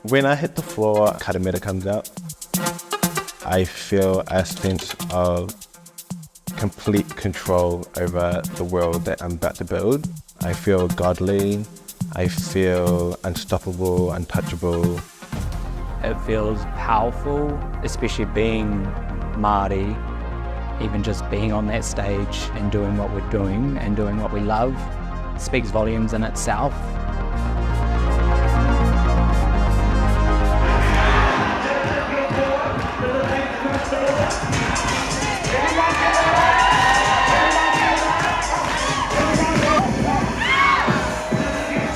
When I hit the floor, karamera comes out. I feel a sense of complete control over the world that I'm about to build. I feel godly. I feel unstoppable, untouchable. It feels powerful, especially being Māori. Even just being on that stage and doing what we're doing and doing what we love speaks volumes in itself.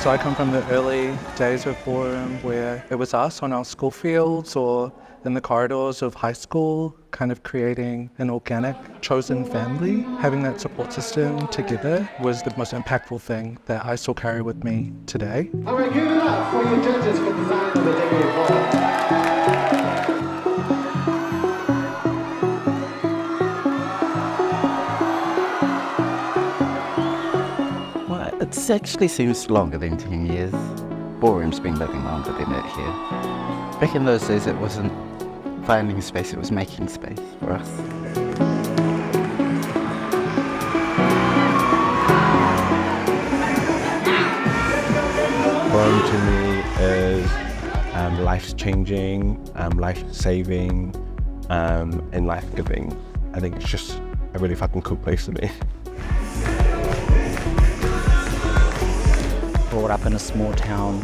So I come from the early days of Ballroom where it was us on our school fields or in the corridors of high school, kind of creating an organic, chosen family. Having that support system together was the most impactful thing that I still carry with me today. All right, give it up for your judges for designing the decade ball. It actually seems longer than 10 years. Ballroom's been living longer than it here. Back in those days, it wasn't finding space, it was making space for us. Ballroom to me is life-changing, life-saving, and life-giving. I think it's just a really fucking cool place to be. Brought up in a small town,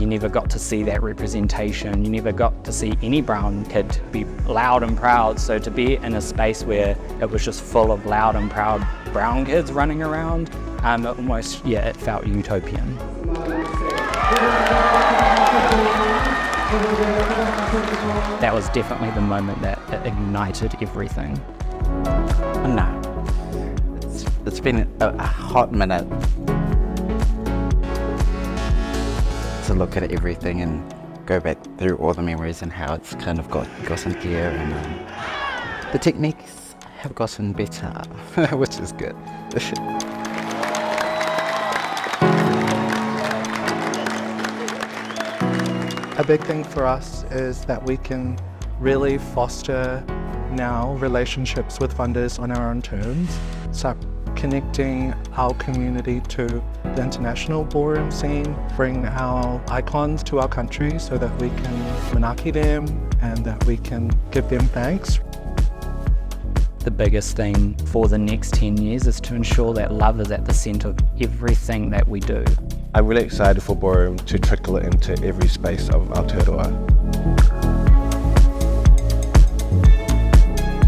you never got to see that representation. You never got to see any brown kid be loud and proud. So to be in a space where it was just full of loud and proud brown kids running around, almost, yeah, it felt utopian. That was definitely the moment that it ignited everything. No, it's been a hot minute to look at everything and go back through all the memories and how it's kind of gotten here, and the techniques have gotten better, which is good. A big thing for us is that we can really foster now relationships with funders on our own terms. So connecting our community to the international ballroom scene, bring our icons to our country so that we can manaki them and that we can give them thanks. The biggest thing for the next 10 years is to ensure that love is at the centre of everything that we do. I'm really excited for Ballroom to trickle it into every space of Aotearoa.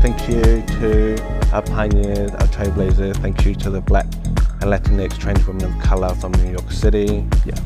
Thank you to our pioneers, our trailblazers. Thank you to the Black and Latinx trans women of colour from New York City. Yeah.